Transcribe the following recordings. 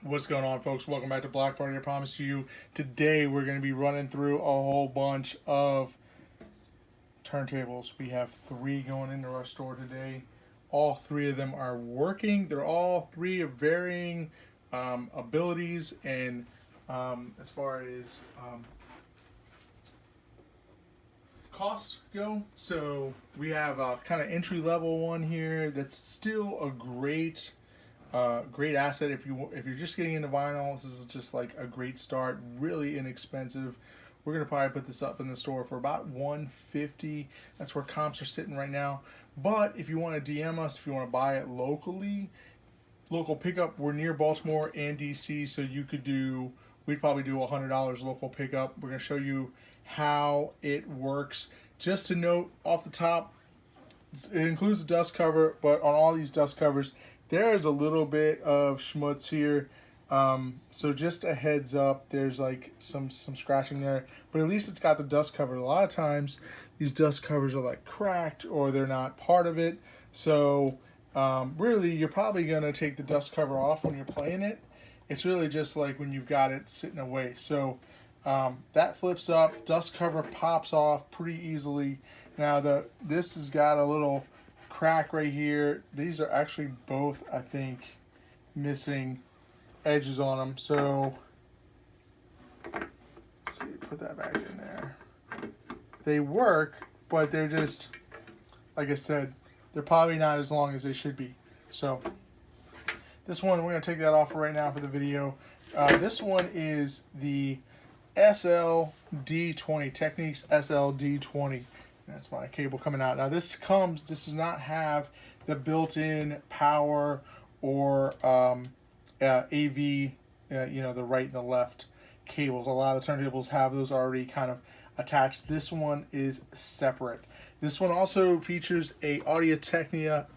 What's going on, folks? Welcome back to Black Party. I promise you today we're going to be running through a whole bunch of turntables. We have 3 going into our store today. All 3 of them are working. They're all 3 of varying abilities and as far as costs go. So we have a kind of entry level one here that's still a great asset if you're just getting into vinyl. This is just like a great start, really inexpensive. We're gonna probably put this up in the store for about $150. That's where comps are sitting right now. But if you want to DM us, if you want to buy it locally, local pickup, we're near Baltimore and DC, so we'd probably do $100 local pickup. We're gonna show you how it works. Just to note off the top, it includes a dust cover, but on all these dust covers, there is a little bit of schmutz here. So just a heads up, there's like some scratching there, but at least it's got the dust cover. A lot of times these dust covers are like cracked or they're not part of it. So really you're probably gonna take the dust cover off when you're playing it. It's really just like when you've got it sitting away. So that flips up, dust cover pops off pretty easily. Now this has got a little crack right here. These are actually both, I think, missing edges on them. So let's see, put that back in there. They work, but they're just, like I said, they're probably not as long as they should be. So this one, we're gonna take that off right now for the video. This one is the SL-D20, Technics SL-D20. That's my cable coming out. Now this does not have the built-in power or AV, the right and the left cables. A lot of the turntables have those already kind of attached. This one is separate. This one also features a Audio Technica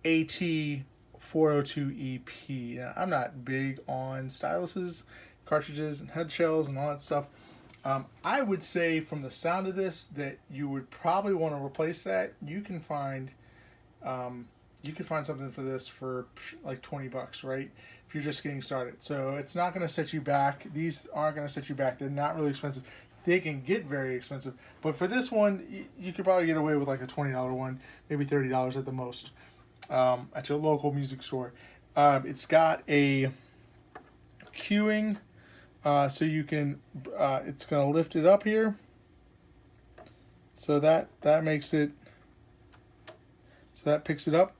AT402EP. Now, I'm not big on styluses, cartridges, and head shells and all that stuff. I would say from the sound of this that you would probably want to replace that. You can find something for this for like $20, right? If you're just getting started. So it's not going to set you back. These aren't going to set you back. They're not really expensive. They can get very expensive, but for this one, you could probably get away with like a $20 one, maybe $30 at the most, at your local music store. It's got a cueing. So you can, it's going to lift it up here. So that makes it, so that picks it up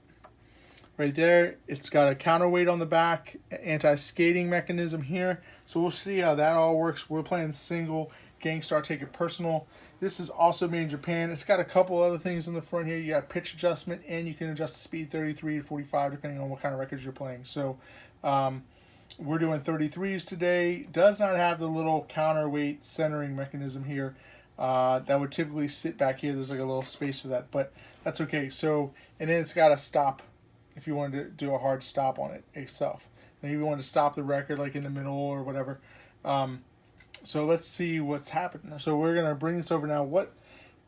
right there. It's got a counterweight on the back, anti-skating mechanism here. So we'll see how that all works. We're playing single, Gangstar Take It Personal. This is also made in Japan. It's got a couple other things in the front here. You got pitch adjustment, and you can adjust the speed 33 to 45 depending on what kind of records you're playing. So, we're doing 33s today. Does not have the little counterweight centering mechanism here. That would typically sit back here. There's like a little space for that, but that's okay. So, and then it's got a stop if you wanted to do a hard stop on it itself. And if you wanted to stop the record like in the middle or whatever. So let's see what's happening. So we're going to bring this over now.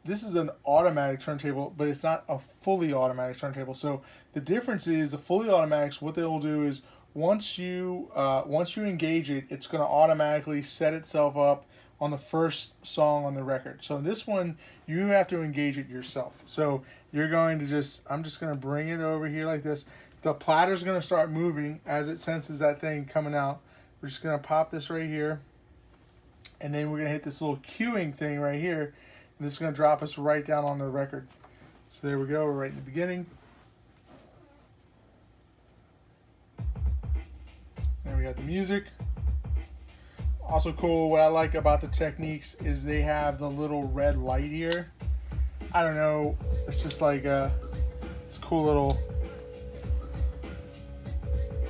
This is an automatic turntable, but it's not a fully automatic turntable. So the difference is the fully automatics, what they will do is once you engage it, it's going to automatically set itself up on the first song on the record. So this one, you have to engage it yourself. So you're going to I'm just going to bring it over here like this. The platter's going to start moving as it senses that thing coming out. We're just going to pop this right here. And then we're going to hit this little cueing thing right here. And this is going to drop us right down on the record. So there we go. We're right in the beginning. There we got the music. Also cool, what I like about the Techniques is they have the little red light here. I don't know, it's just like it's a cool little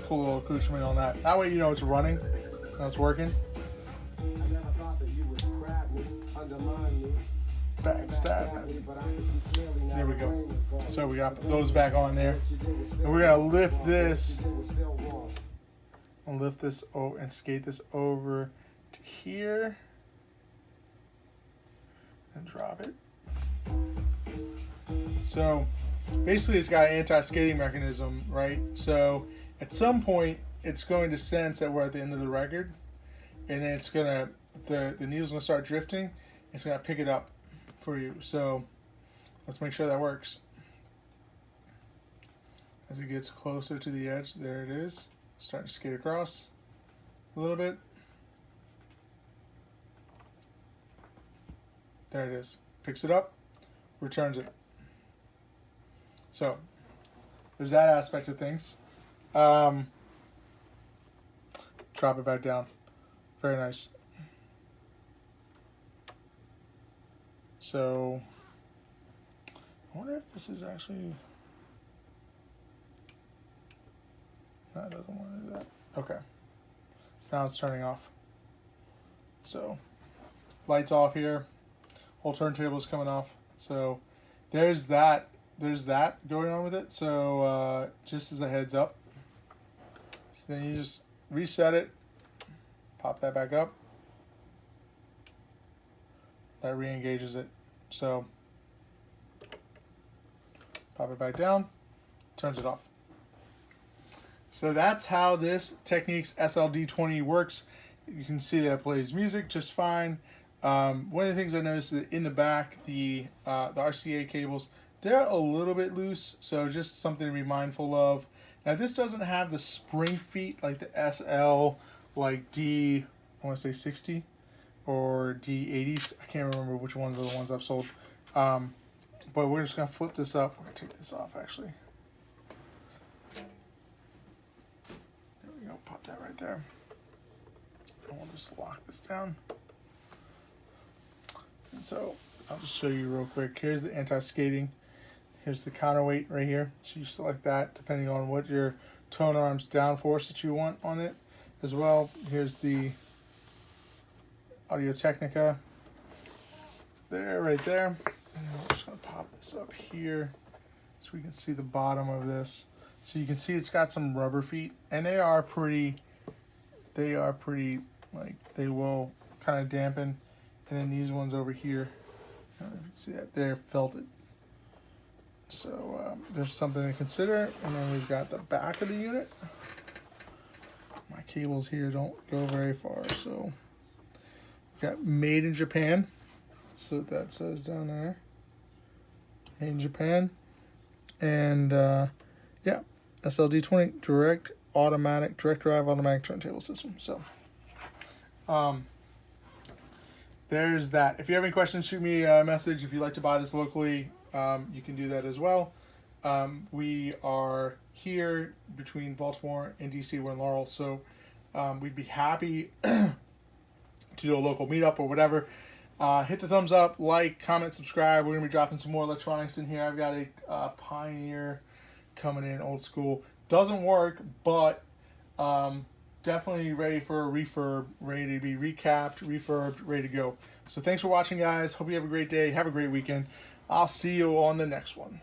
accoutrement on that. That way you know it's running, know it's working. Backstab. There we go. So we got those back on there. And we're gonna lift this. I'll lift this over and skate this over to here and drop it. So basically it's got an anti-skating mechanism, right? So At some point, it's going to sense that we're at the end of the record, and then it's gonna the needle's gonna start drifting. It's gonna pick it up for you. So let's make sure that works. As it gets closer to the edge, there it is. Starting to skate across a little bit. There it is. Picks it up, returns it. So there's that aspect of things. Drop it back down. Very nice. So I wonder if this is actually... No, it doesn't want to do that. Okay. So now it's turning off. So lights off here. Whole turntable is coming off. So there's that. There's that going on with it. So just as a heads up. So then you just reset it. Pop that back up. That re-engages it. So pop it back down. Turns it off. So that's how this Technics SL-D20 works. You can see that it plays music just fine. One of the things I noticed is that in the back, the RCA cables, they're a little bit loose, so just something to be mindful of. Now this doesn't have the spring feet like the SL, like D, I want to say 60 or D80s. I can't remember which ones are the ones I've sold. But we're just gonna flip this up. We're gonna take this off actually. There we go. Pop that right there. And we'll just lock this down. And so I'll just show you real quick. Here's the anti-skating. Here's the counterweight right here. So you select that depending on what your tone arms downforce that you want on it as well. Here's the Audio Technica. There, right there. And I'm just gonna pop this up here so we can see the bottom of this. So you can see it's got some rubber feet, and they are pretty, like, they will kind of dampen. And then these ones over here, I don't know if you can see that, they're felted. So there's something to consider. And then we've got the back of the unit. My cables here don't go very far, so we've got made in Japan. That's what that says down there. Made in Japan. And yeah, SL-D20 direct drive automatic turntable system. So there's that. If you have any questions, shoot me a message. If you'd like to buy this locally, you can do that as well. We are here between Baltimore and DC. We're in Laurel, so we'd be happy to do a local meetup or whatever. Hit the thumbs up, like, comment, subscribe. We're going to be dropping some more electronics in here. I've got a Pioneer coming in, old school. Doesn't work, but definitely ready for a refurb, ready to be recapped, refurbed, ready to go. So thanks for watching, guys. Hope you have a great day. Have a great weekend. I'll see you on the next one.